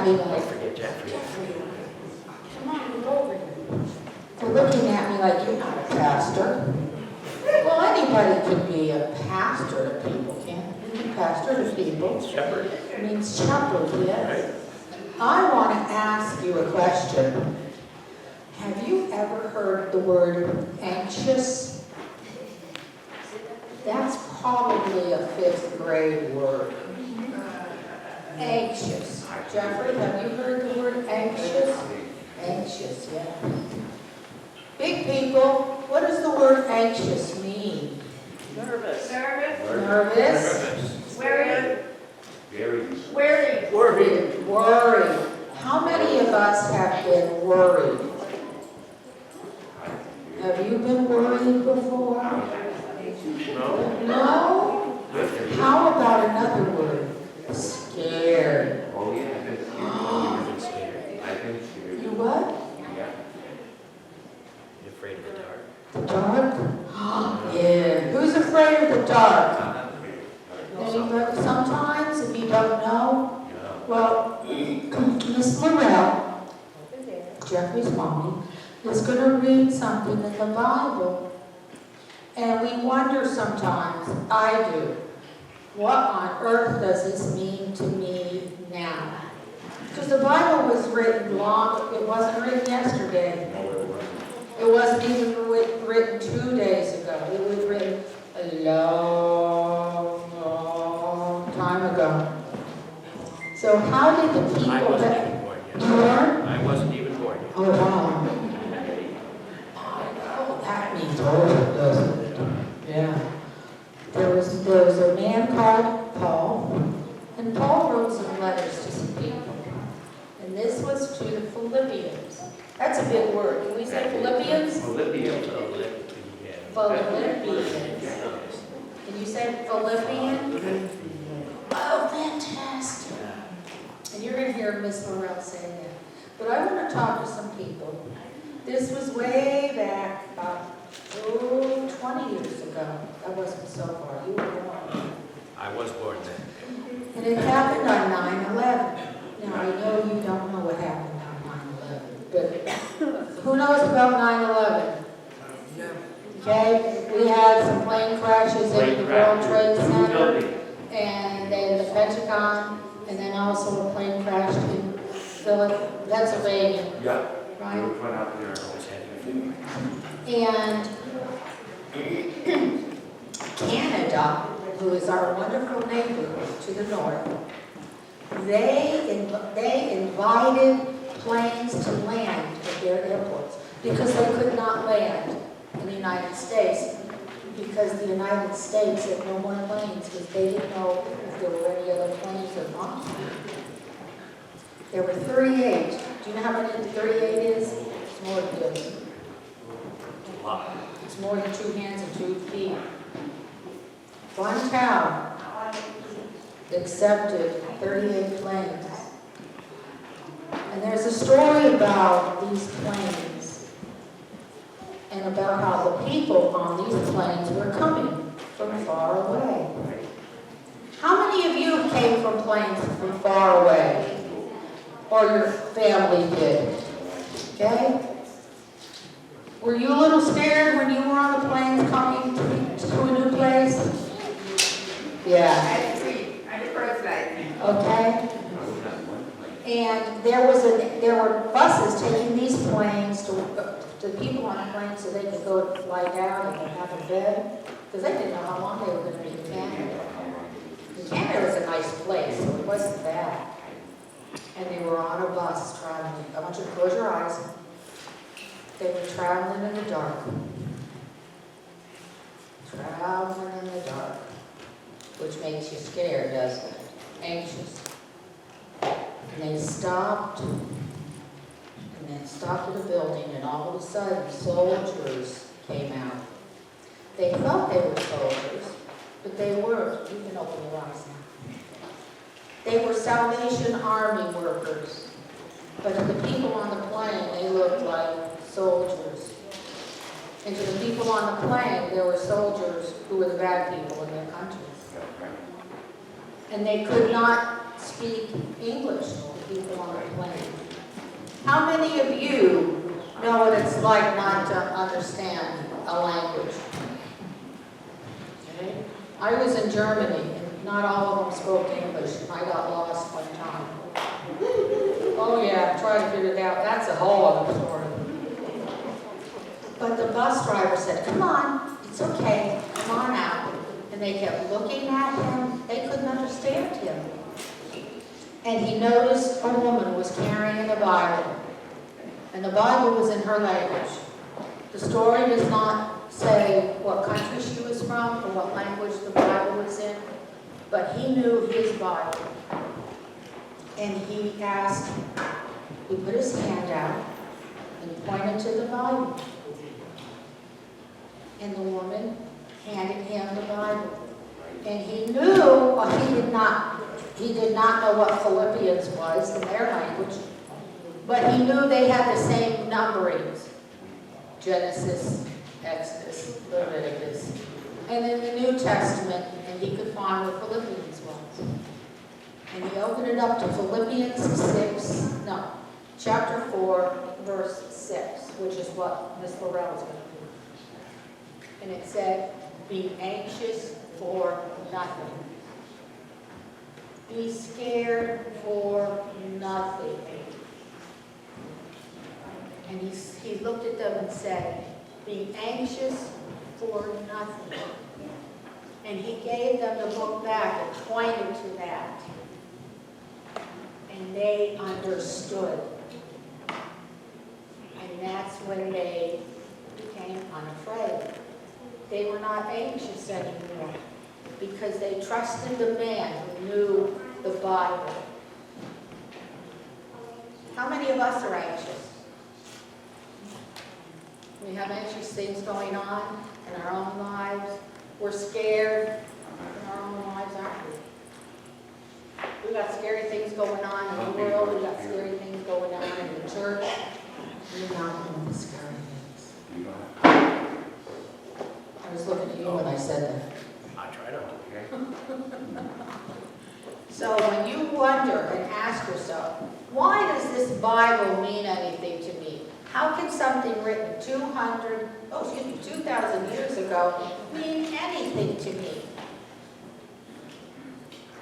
me like, Don't forget Jeffrey. come on, get over here. They're looking at me like, you're not a pastor. Well, anybody can be a pastor to people, can't you? You can pastor to people. Shepherd. It means shepherd, yes. Right? I want to ask you a question. Have you ever heard the word anxious? That's probably a 5th grade word. Anxious. Jeffrey, have you heard the word anxious? Anxious, yeah. Big people, what does the word anxious mean? Nervous. Nervous? Worried. Worried. How many of us have been worried? Have you been worried before? No. No? How about another word? Scared. Oh, yeah, I've been scared. I've been scared. You what? Yeah. You afraid of the dark? The dark? Yeah. Who's afraid of the dark? Anybody? Sometimes, if you don't know. Well, Miss Morrell, Jeffrey's mommy, is going to read something in the Bible. And we wonder sometimes, I do, what on earth does this mean to me now? Because the Bible was written it wasn't written yesterday. It wasn't even written 2 days ago. It was written a long, long time ago. So how did the people I wasn't even born yet. You weren't? I wasn't even born yet. Oh, wow. Oh, that means old, doesn't it? Yeah. There was a man called Paul, and Paul wrote some letters to some people. And this was to the Philippians. That's a big word. Can we say Philippians? Olivia. Philippians. Can you say Philippians? Oh, fantastic. And you're going to hear Miss Morrell say that. But I want to talk to some people. This was way back about, 20 years ago. That wasn't so far. You were born. I was born then. And it happened on 9/11. Now, I know you don't know what happened on 9/11, but who knows about 9/11? Okay, we had some plane crashes in the World Trade Center, and then the Pentagon, and then also a plane crashed in Pennsylvania, Yeah. right? We went out there. Always had to be. And Canada, who is our wonderful neighbor to the north, they invited planes to land at their airports because they could not land in the United States because the United States had no more planes because they didn't know if there were any other planes or not. There were 38. Do you know how many 38 is? It's more than this. A lot. It's more than 2 hands and 2 feet. One town accepted 38 planes. And there's a story about these planes and about how the people on these planes were coming from far away. How many of you came from planes from far away? Or your family did? Okay? Were you a little scared when you were on the planes coming to a new place? Yeah. Okay? And there were buses taking these planes to people on the plane so they could go fly down and have a bed. Because they didn't know how long they were going to be in Canada. And Canada was a nice place, so it wasn't bad. And they were on a bus traveling. I want you to close your eyes. They were traveling in the dark. Traveling in the dark. Which makes you scared, doesn't it? Anxious. And they stopped. And then stopped at a building, and all of a sudden, soldiers came out. They thought they were soldiers, but they weren't. You can open your eyes now. They were Salvation Army workers. But to the people on the plane, they looked like soldiers. And to the people on the plane, there were soldiers who were the bad people in their countries. And they could not speak English. people on a plane. How many of you know what it's like not to understand a language? Okay. I was in Germany, and not all of them spoke English. I got lost one time. Oh yeah, try to figure it out. That's a whole other story. But the bus driver said, "Come on, it's okay, come on out." And they kept looking at him. They couldn't understand him. And he noticed a woman was carrying a Bible. And the Bible was in her language. The story does not say what country she was from or what language the Bible was in, but he knew his Bible. And he asked, he put his hand out and pointed to the Bible. And the woman handed him the Bible. And he knew, well, he did not know what Philippians was in their language, but he knew they had the same numberings. Genesis, Exodus, Leviticus. And in the New Testament, and he could find what Philippians was. And he opened it up to Philippians chapter 4, verse 6, which is what Miss Laurel is going to do. And it said, "Be anxious for nothing. Be scared for nothing." And he looked at them and said, "Be anxious for nothing." And he gave them the book back and pointed to that. And they understood. And that's when they became unafraid. They were not anxious anymore because they trusted the man who knew the Bible. How many of us are anxious? We have anxious things going on in our own lives. We're scared in our own lives, aren't we? We got scary things going on in the world. We got scary things going on in the church. We're not doing the scary things. I was looking at you when I said that. I try not to. So when you wonder and ask yourself, why does this Bible mean anything to me? How can something written 2,000 years ago mean anything to me?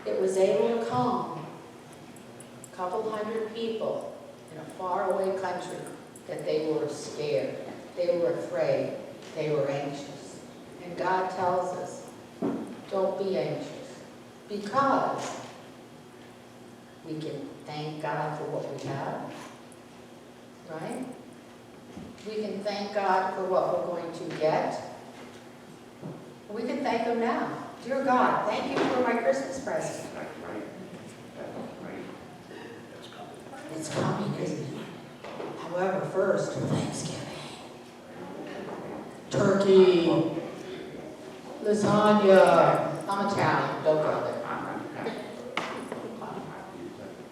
It was able to calm a couple hundred people in a faraway country that they were scared, they were afraid, they were anxious. And God tells us, don't be anxious, because we can thank God for what we have, right? We can thank God for what we're going to get. We can thank Him now. Dear God, thank you for my Christmas present. It's coming, isn't it? However, first, Thanksgiving. Turkey, lasagna. I'm Italian, don't go there.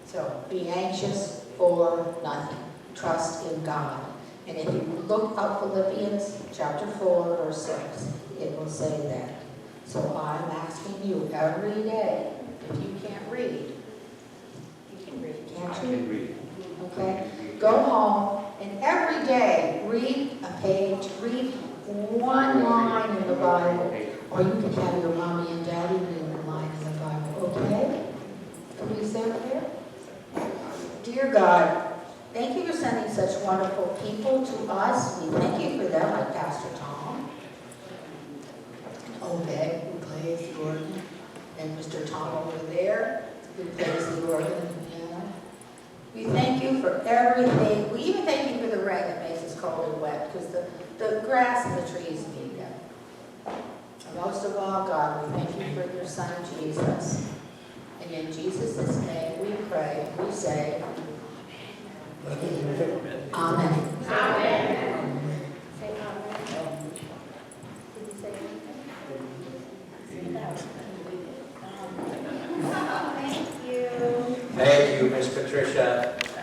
So, be anxious for nothing. Trust in God. And if you look up Philippians chapter 4, verse 6, it will say that. So I'm asking you every day, if you can't read, you can read, can't you? I can read. Okay? Go home and every day read a page, read one line in the Bible, or you can have your mommy and daddy read a line in the Bible, okay? Can we say it here? Dear God, thank you for sending such wonderful people to us. We thank you for them, like Pastor Tom, Obed, who plays the organ, and Mr. Tom over there, who plays the organ and the piano. We thank you for everything. We even thank you for the rain that makes us cold and wet, because the grass and the trees need that. And most of all, God, we thank you for your Son, Jesus. And in Jesus' name we pray, we say, Amen. Amen. Amen. Say amen. Did you say anything? Thank you. Thank you, Miss Patricia.